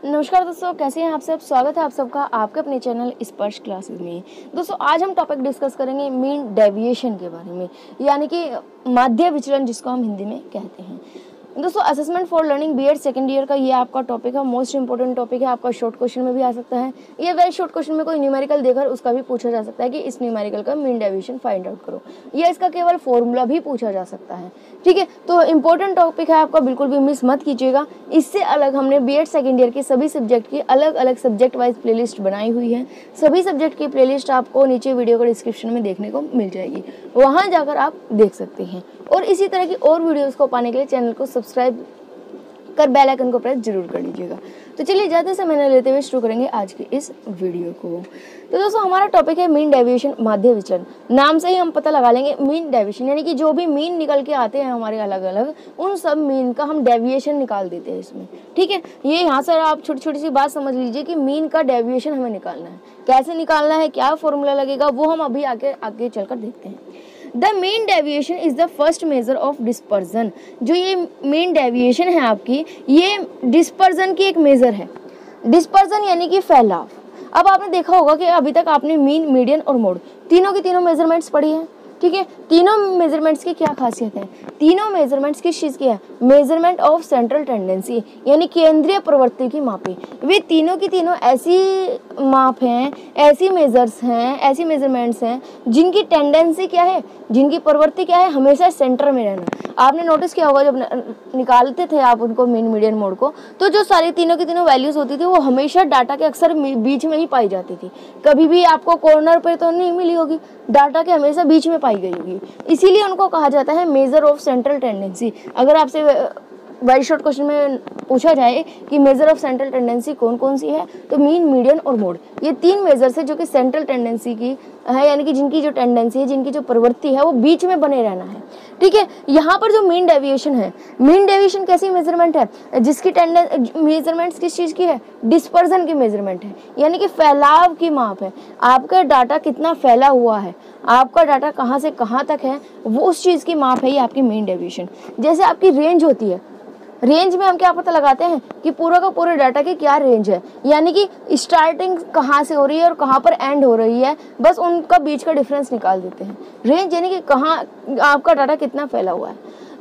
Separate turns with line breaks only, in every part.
नमस्कार दोस्तों, कैसे हैं आप सब। स्वागत है आप सबका आपके अपने चैनल स्पर्श क्लासेस में। दोस्तों आज हम टॉपिक डिस्कस करेंगे मीन डेविएशन के बारे में, यानी कि माध्य विचलन जिसको हम हिंदी में कहते हैं। दोस्तों assessment for learning BEd second year का ये आपका टॉपिक है, मोस्ट इंपॉर्टेंट टॉपिक है। आपका शॉर्ट क्वेश्चन में भी आ सकता है। ये वेरी शॉर्ट क्वेश्चन में कोई न्यूमेरिकल देकर उसका भी पूछा जा सकता है कि इस न्यूमेरिकल का मीन डेविएशन फाइंड आउट करो, या इसका केवल फॉर्मूला भी पूछा जा सकता है। ठीक है, तो इंपॉर्टेंट टॉपिक है आपका, बिल्कुल भी मिस मत कीजिएगा। इससे अलग हमने बीएड सेकंड ईयर के सभी सब्जेक्ट की अलग अलग सब्जेक्ट वाइज प्लेलिस्ट बनाई हुई है। सभी सब्जेक्ट की प्लेलिस्ट आपको नीचे वीडियो के डिस्क्रिप्शन में देखने को मिल जाएगी, वहां जाकर आप देख सकते हैं। और इसी तरह की और वीडियोस को पाने के लिए चैनल को सब्सक्राइब कर बेल आइकन को प्रेस जरूर कर लीजिएगा। तो चलिए ज़्यादा समय न लेते हुए शुरू करेंगे आज की इस वीडियो को। तो दोस्तों हमारा टॉपिक है मीन डेविएशन, माध्य विचलन। नाम से ही हम पता लगा लेंगे मीन डेविएशन, यानी कि जो भी मीन निकल के आते हैं हमारे अलग अलग, उन सब मीन का हम डेविएशन निकाल देते हैं इसमें। ठीक है, ये यहाँ से आप छोटी छोटी सी बात समझ लीजिए कि मीन का डेविएशन हमें निकालना है। कैसे निकालना है, क्या फॉर्मूला लगेगा, वो हम अभी आगे चलकर देखते हैं। The mean deviation is the first measure of dispersion. जो ये मीन डेविएशन है आपकी, ये डिस्पर्जन की एक मेजर है। डिस्पर्जन यानी कि फैलाव। अब आपने देखा होगा कि अभी तक आपने मीन, मीडियन और मोड तीनों की तीनों मेजरमेंट्स पढ़ी हैं। ठीक है, तीनों मेजरमेंट्स की क्या खासियत है, तीनों मेजरमेंट्स किस चीज़ की है, मेजरमेंट ऑफ सेंट्रल टेंडेंसी, यानी केंद्रीय प्रवृत्ति की मापी। वे तीनों की तीनों ऐसी माप हैं, ऐसी मेजर्स हैं, ऐसी मेजरमेंट्स हैं जिनकी टेंडेंसी क्या है, जिनकी प्रवृत्ति क्या है, हमेशा सेंटर में रहना। आपने नोटिस किया होगा जब निकालते थे आप उनको मीन, मीडियन, मोड को, तो जो सारी तीनों की तीनों वैल्यूज होती थी वो हमेशा डाटा के अक्सर बीच में ही पाई जाती थी। कभी भी आपको कॉर्नर पे तो नहीं मिली होगी, डाटा के हमेशा बीच में पाई गई होगी। इसीलिए उनको कहा जाता है मेजर ऑफ सेंट्रल टेंडेंसी। अगर आपसे वेरी शॉर्ट क्वेश्चन में पूछा जाए कि मेजर ऑफ सेंट्रल टेंडेंसी कौन कौन सी है, तो मीन, मीडियन और मोड, ये तीन मेजर्स है जो कि सेंट्रल टेंडेंसी की है, यानी कि जिनकी जो टेंडेंसी है, जिनकी जो प्रवृत्ति है वो बीच में बने रहना है। ठीक है, यहाँ पर जो मीन डेविएशन है, मीन डेविएशन कैसी मेजरमेंट है, जिसकी मेजरमेंट्स किस चीज़ की है, डिस्पर्जन की मेजरमेंट है, यानी कि फैलाव की माप है। आपका डाटा कितना फैला हुआ है, आपका डाटा कहाँ से कहाँ तक है, वो उस चीज़ की माप है ये आपकी मीन डेविएशन। जैसे आपकी रेंज होती है, रेंज में हम क्या पता लगाते हैं कि पूरा का पूरे डाटा की क्या रेंज है, यानी कि स्टार्टिंग कहाँ से हो रही है और कहाँ पर एंड हो रही है, बस उनका बीच का डिफरेंस निकाल देते हैं। रेंज यानी कि कहाँ आपका डाटा कितना फैला हुआ है।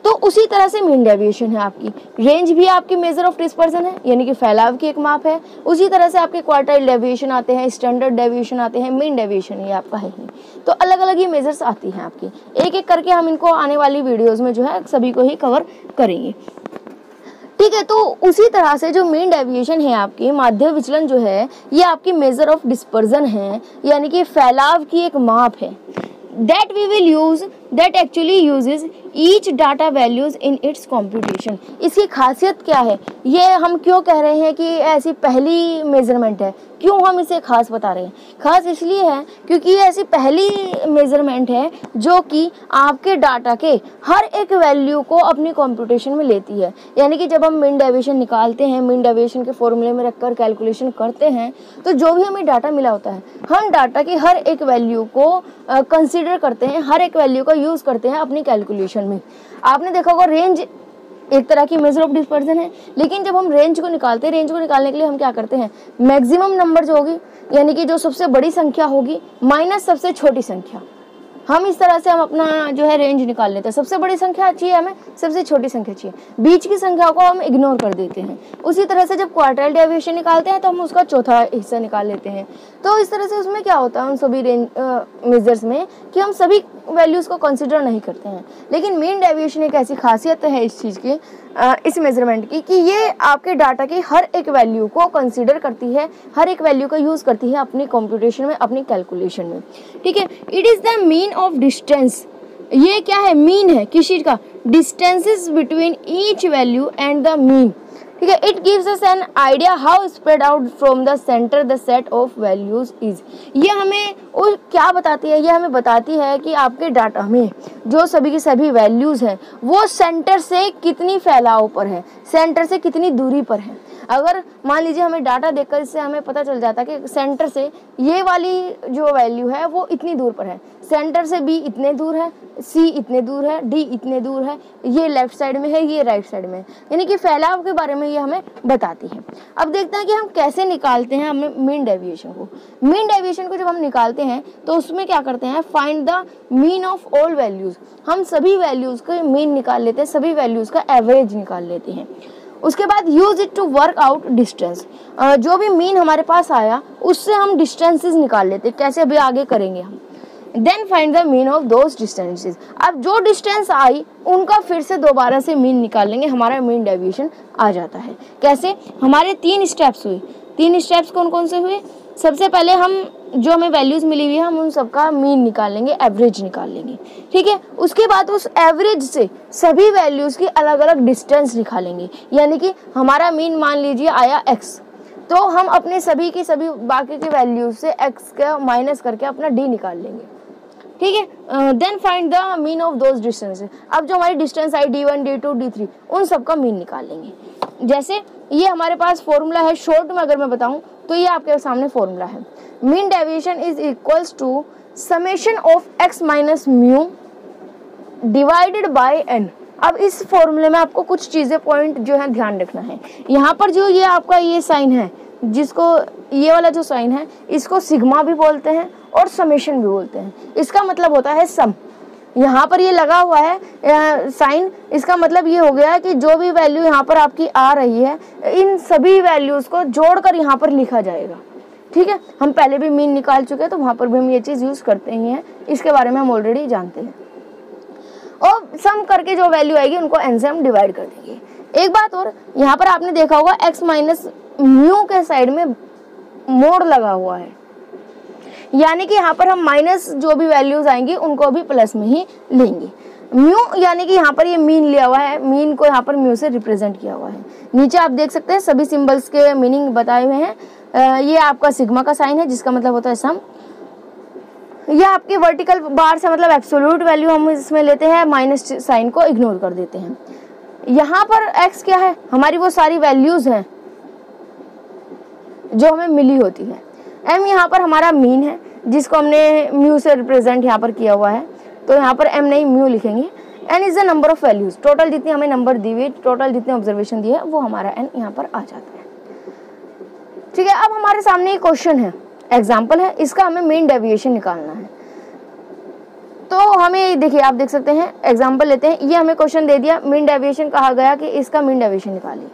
तो उसी तरह से मीन डेविएशन है आपकी। रेंज भी आपकी मेजर ऑफ डिस्पर्जन है, यानी कि फैलाव की एक माप है। उसी तरह से आपके क्वार्टाइल डेविएशन आते हैं, स्टैंडर्ड डेविएशन आते हैं, मीन डेविएशन ये आपका है ही। तो अलग अलग ये मेजर्स आती हैं आपकी, एक एक करके हम इनको आने वाली वीडियोज़ में जो है सभी को ही कवर करेंगे। ठीक है, तो उसी तरह से जो मीन डेविएशन है आपकी, माध्य विचलन जो है, ये आपकी मेजर ऑफ डिस्पर्जन है, यानी कि फैलाव की एक माप है। That we will use, that actually uses each data values in its computation। इसकी खासियत क्या है, ये हम क्यों कह रहे हैं कि ऐसी पहली मेजरमेंट है, क्यों हम इसे खास बता रहे हैं। खास इसलिए है क्योंकि ये ऐसी पहली मेजरमेंट है जो कि आपके डाटा के हर एक वैल्यू को अपनी कंप्यूटेशन में लेती है। यानी कि जब हम मीन डेविएशन निकालते हैं, मीन डेविएशन के फॉर्मूले में रखकर कैलकुलेशन करते हैं, तो जो भी हमें डाटा मिला होता है, हम डाटा की हर एक वैल्यू को कंसीडर करते हैं, हर एक वैल्यू का यूज़ करते हैं अपनी कैलकुलेशन में। आपने देखा होगा रेंज एक तरह की मेजर ऑफ डिस्पर्जन है, लेकिन जब हम रेंज को निकालते हैं, रेंज को निकालने के लिए हम क्या करते हैं, मैक्सिमम नंबर जो होगी, यानी कि जो सबसे बड़ी संख्या होगी माइनस सबसे छोटी संख्या, हम इस तरह से हम अपना जो है रेंज निकाल लेते हैं। सबसे बड़ी संख्या चाहिए हमें, सबसे छोटी संख्या चाहिए, बीच की संख्या को हम इग्नोर कर देते हैं। उसी तरह से जब क्वार्टाइल डेविएशन निकालते हैं तो हम उसका चौथा हिस्सा निकाल लेते हैं। तो इस तरह से उसमें क्या होता है उन सभी रेंज मेजर्स में कि हम सभी वैल्यूज़ को कंसिडर नहीं करते हैं। लेकिन मीन डेविएशन एक ऐसी खासियत है इस चीज़ की, इस मेजरमेंट की, कि ये आपके डाटा की हर एक वैल्यू को कंसीडर करती है, हर एक वैल्यू का यूज़ करती है अपनी कंप्यूटेशन में, अपनी कैलकुलेशन में। ठीक है, it is the mean of distance. ये क्या है, मीन है किस चीज़ का, distances between each value and the mean. ठीक है, it gives us an idea how spread out from the centre the set of values is. ये हमें और क्या बताती है, ये हमें बताती है कि आपके डाटा में जो सभी की सभी वैल्यूज़ हैं वो सेंटर से कितनी फैलाव पर है, सेंटर से कितनी दूरी पर है। अगर मान लीजिए हमें डाटा देखकर इससे हमें पता चल जाता है कि सेंटर से ये वाली जो वैल्यू है वो इतनी दूर पर है, सेंटर से बी इतने दूर है, सी इतने दूर है, डी इतने दूर है, ये लेफ्ट साइड में है, ये राइट साइड में है, यानी कि फैलाव के बारे में ये हमें बताती है। अब देखते हैं कि हम कैसे निकालते हैं हमें मीन डेविएशन को। मीन डेविएशन को जब हम निकालते हैं तो उसमें क्या करते हैं, find the mean of all values. हम सभी वैल्यूज का मीन निकाल लेते हैं, सभी वैल्यूज का एवरेज निकाल लेते हैं। उसके बाद use it to work out distance. जो भी मीन हमारे पास आया उससे हम डिस्टेंसेस निकाल लेते हैं। कैसे, अभी आगे करेंगे हम। Then find the mean of those distances. अब जो डिस्टेंस आई उनका फिर से दोबारा से मीन निकाल लेंगे, हमारा मीन डेविएशन आ जाता है। कैसे, हमारे 3 स्टेप्स हुए। 3 स्टेप्स कौन कौन से हुए? सबसे पहले हम जो हमें वैल्यूज मिली हुई है हम उन सबका मीन निकाल लेंगे, एवरेज निकाल लेंगे, ठीक है। उसके बाद उस एवरेज से सभी वैल्यूज की अलग अलग डिस्टेंस निकालेंगे, यानी कि हमारा मीन मान लीजिए आया x, तो हम अपने सभी की सभी बाकी के वैल्यूज से x का माइनस करके अपना d निकाल लेंगे, ठीक है। Then find the mean of those distances. अब जो हमारी डिस्टेंस आई d1 d2 d3 उन सब का मीन निकाल लेंगे। जैसे ये हमारे पास फॉर्मूला है, शॉर्ट में अगर मैं बताऊं तो ये आपके सामने फॉर्मूला है। Mean deviation is equals to summation of x minus mu divided by n। अब इस फॉर्मूले में आपको कुछ चीजें पॉइंट जो है ध्यान रखना है। यहाँ पर जो ये आपका ये साइन है, जिसको ये वाला जो साइन है इसको सिग्मा भी बोलते हैं और समेशन भी बोलते हैं। इसका मतलब होता है सम। यहाँ पर ये लगा हुआ है साइन, इसका मतलब ये हो गया कि जो भी वैल्यू यहाँ पर आपकी आ रही है इन सभी वैल्यूज को जोड़कर यहाँ पर लिखा जाएगा, ठीक है। हम पहले भी मीन निकाल चुके हैं तो वहाँ पर भी हम ये चीज़ यूज़ करते ही हैं, इसके बारे में हम ऑलरेडी जानते हैं। और सम करके जो वैल्यू आएगी उनको n से हम डिवाइड कर देंगे। एक बात और, यहाँ पर आपने देखा होगा x माइनस म्यू के साइड में मोड़ लगा हुआ है, यानी कि यहाँ पर हम माइनस जो भी वैल्यूज आएंगी उनको भी प्लस में ही लेंगे। म्यू यानी कि यहाँ पर ये मीन लिया हुआ है, मीन को यहाँ पर म्यू से रिप्रेजेंट किया हुआ है। नीचे आप देख सकते हैं सभी सिंबल्स के मीनिंग बताए हुए हैं। ये आपका सिग्मा का साइन है जिसका मतलब होता है सम। ये आपके वर्टिकल बार से मतलब एब्सोल्यूट वैल्यू हम इसमें लेते हैं, माइनस साइन को इग्नोर कर देते हैं। यहाँ पर x क्या है, हमारी वो सारी वैल्यूज हैं जो हमें मिली होती है। m यहाँ पर हमारा मीन है जिसको हमने म्यू से रिप्रेजेंट यहाँ पर किया हुआ है, तो यहाँ पर m नहीं म्यू लिखेंगे। n is the number of values, total जितनी हमें नंबर दी हुई, टोटल जितने ऑब्जर्वेशन दिए वो हमारा n यहाँ पर आ जाता है, ठीक है। अब हमारे सामने एक क्वेश्चन है, एग्जाम्पल है, इसका हमें मीन डेविएशन निकालना है। तो हमें देखिए, आप देख सकते हैं एग्जाम्पल लेते हैं। ये हमें क्वेश्चन दे दिया, मीन डेविएशन कहा गया कि इसका मीन डेविएशन निकालिए।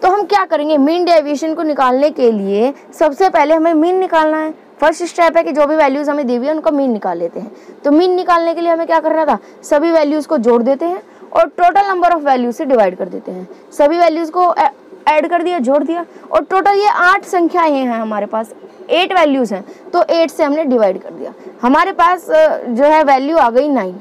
तो हम क्या करेंगे, मीन डेविएशन को निकालने के लिए सबसे पहले हमें मीन निकालना है। फर्स्ट स्टेप है कि जो भी वैल्यूज हमें दी हुई है उनका मीन निकाल लेते हैं। तो मीन निकालने के लिए हमें क्या करना था, सभी वैल्यूज को जोड़ देते हैं और टोटल नंबर ऑफ वैल्यूज से डिवाइड कर देते हैं। सभी वैल्यूज को ऐड कर दिया, जोड़ दिया, और टोटल ये 8 संख्याएं हैं हमारे पास, 8 वैल्यूज हैं, तो 8 से हमने डिवाइड कर दिया। हमारे पास जो है वैल्यू आ गई 9,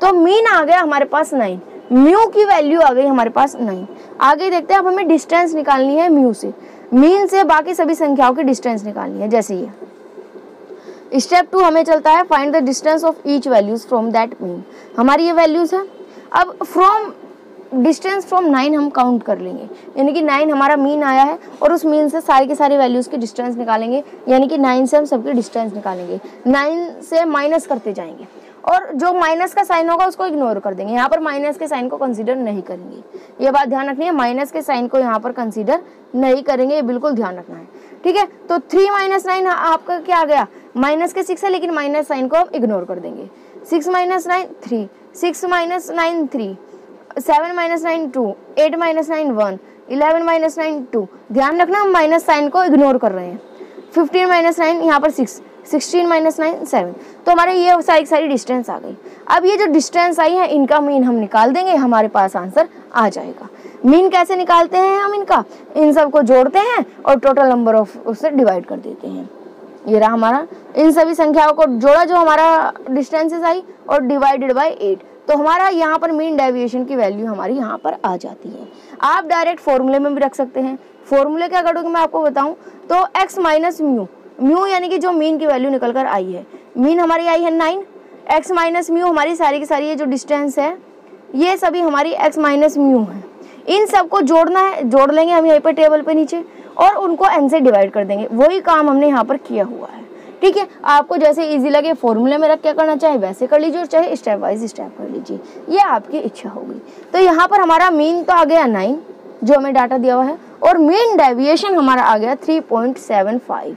तो मीन आ गया हमारे पास 9, म्यू की वैल्यू आ गई हमारे पास 9। आगे देखते हैं, अब हमें डिस्टेंस निकालनी है म्यू से, मीन से बाकी सभी संख्याओं की डिस्टेंस निकालनी है। जैसे ये स्टेप 2 हमें चलता है, find the distance of each values from that mean. हमारी ये वैल्यूज है। अब फ्रॉम डिस्टेंस फ्रॉम 9 हम काउंट कर लेंगे, यानी कि 9 हमारा मीन आया है और उस मीन से सारी की सारी वैल्यूज़ की डिस्टेंस निकालेंगे, यानी कि 9 से हम सबकी डिस्टेंस निकालेंगे। 9 से माइनस करते जाएंगे और जो माइनस का साइन होगा उसको इग्नोर कर देंगे। यहाँ पर माइनस के साइन को कंसीडर नहीं करेंगे, ये बात ध्यान रखनी है। माइनस के साइन को यहाँ पर कंसीडर नहीं करेंगे, ये बिल्कुल ध्यान रखना है, ठीक है। तो 3 माइनस 9 आपका क्या आ गया, माइनस के 6 है, लेकिन माइनस साइन को हम इग्नोर कर देंगे। 6 minus 9 3, 6 minus 9 3, 7 minus 9 2, 8 minus 9 1, 11 minus 9 2। ध्यान रखना हम माइनस साइन को इग्नोर कर रहे हैं। 15 माइनस 9 यहाँ पर 6, 16 माइनस 9 7। तो हमारे ये सारी डिस्टेंस आ गई। अब ये जो डिस्टेंस आई है इनका मीन हम निकाल देंगे, हमारे पास आंसर आ जाएगा। मीन कैसे निकालते हैं हम इनका, इन सब को जोड़ते हैं और टोटल नंबर ऑफ उससे डिवाइड कर देते हैं। ये रहा हमारा, इन सभी संख्याओं को जोड़ा जो हमारा डिस्टेंसेस आई और डिवाइडेड बाय 8, तो हमारा यहाँ पर मीन डेविएशन की वैल्यू हमारी यहाँ पर आ जाती है। आप डायरेक्ट फॉर्मूले में भी रख सकते हैं। फॉर्मूले क्या करोगे मैं आपको बताऊं तो x माइनस म्यू, म्यू यानी कि जो मीन की वैल्यू निकल कर आई है, मीन हमारी आई है 9, x माइनस म्यू हमारी सारी की सारी ये जो डिस्टेंस है ये सभी हमारी x माइनस म्यू है। इन सबको जोड़ना है, जोड़ लेंगे हम यहीं पर टेबल पे नीचे और उनको n से डिवाइड कर देंगे। वही काम हमने यहाँ पर किया हुआ है। ठीक है, आपको जैसे इजी लगे फॉर्मूले में रख क्या करना चाहे वैसे कर लीजिए और चाहे स्टेप वाइज स्टेप कर लीजिए, ये आपकी इच्छा होगी। तो यहाँ पर हमारा मीन तो आ गया 9 जो हमें डाटा दिया हुआ है, और मीन डेविएशन हमारा आ गया 3.75।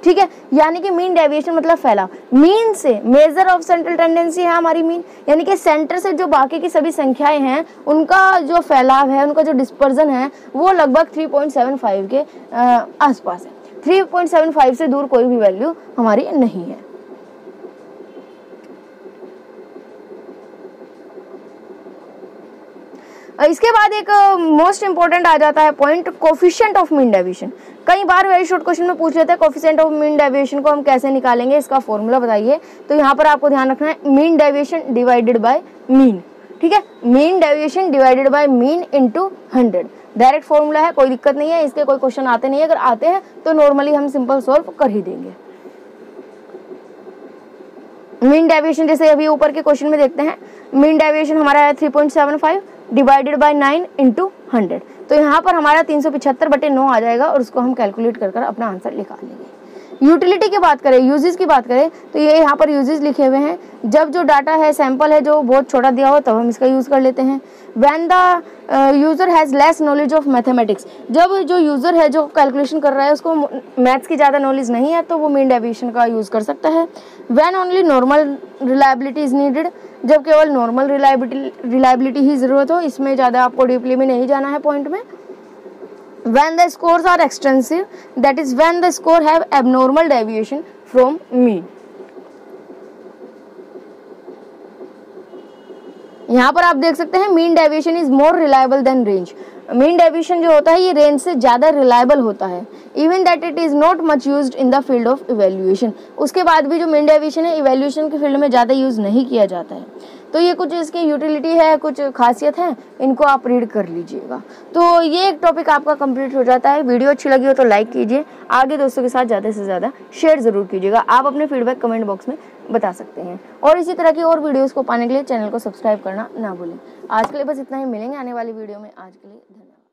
ठीक है, यानी कि मीन डेविएशन मतलब फैलाव, मीन से मेजर ऑफ सेंट्रल टेंडेंसी है हमारी मीन, यानी कि सेंटर से जो बाकी की सभी संख्याएं हैं उनका जो फैलाव है, उनका जो डिस्पर्जन है वो लगभग 3.75 के आसपास है। 3.75 से दूर कोई भी वैल्यू हमारी नहीं है। इसके बाद एक मोस्ट इंपॉर्टेंट आ जाता है point, coefficient of mean deviation. कई बार वेरी शॉर्ट क्वेश्चन में पूछ लेते हैं कोफिशिएंट ऑफ मीन डेविएशन को हम कैसे निकालेंगे, इसका फॉर्मूला बताइए। तो यहाँ पर आपको ध्यान रखना है mean deviation divided by mean. ठीक है, mean deviation divided by mean into 100 direct formula है, कोई दिक्कत नहीं है, इसके कोई क्वेश्चन आते नहीं है, अगर आते हैं तो नॉर्मली हम सिंपल सॉल्व कर ही देंगे। मीन डेविएशन जैसे अभी ऊपर के क्वेश्चन में देखते हैं, मीन डेविएशन हमारा है 3.75 डिवाइडेड बाय 9 इंटू 100। तो यहाँ पर हमारा 375/9 आ जाएगा और उसको हम कैलकुलेट कर अपना आंसर निकाल लेंगे। यूटिलिटी की बात करें, यूजेस की बात करें, तो ये यहाँ पर यूजेस लिखे हुए हैं। जब जो डाटा है सैंपल है जो बहुत छोटा दिया हो तब हम इसका यूज़ कर लेते हैं। When the user has less knowledge of mathematics, जब जो यूज़र है जो कैलकुलेशन कर रहा है उसको मैथ्स की ज़्यादा नॉलेज नहीं है तो वो मीन डेविएशन का यूज़ कर सकता है। When only normal reliability is needed, जब केवल नॉर्मल रिलायबिलिटी ही ज़रूरत हो, इसमें ज़्यादा आपको डीपली में नहीं जाना है पॉइंट में। When the scores are extensive, that is when the score have abnormal deviation from mean. यहाँ पर आप देख सकते हैं mean deviation is more reliable then range. Mean deviation जो होता है ये रेंज से ज़्यादा रिलायबल होता है। Even that it is not much used in the field of evaluation, उसके बाद भी जो मीन डेविएशन है इवेल्युएशन के फील्ड में ज़्यादा यूज़ नहीं किया जाता है। तो ये कुछ इसकी यूटिलिटी है, कुछ खासियत है, इनको आप रीड कर लीजिएगा। तो ये एक टॉपिक आपका कंप्लीट हो जाता है। वीडियो अच्छी लगी हो तो लाइक कीजिए, आगे दोस्तों के साथ ज़्यादा से ज़्यादा शेयर ज़रूर कीजिएगा। आप अपने फीडबैक कमेंट बॉक्स में बता सकते हैं और इसी तरह की और वीडियोस को पाने के लिए चैनल को सब्सक्राइब करना ना भूलें। आज के लिए बस इतना ही, मिलेंगे आने वाली वीडियो में। आज के लिए धन्यवाद।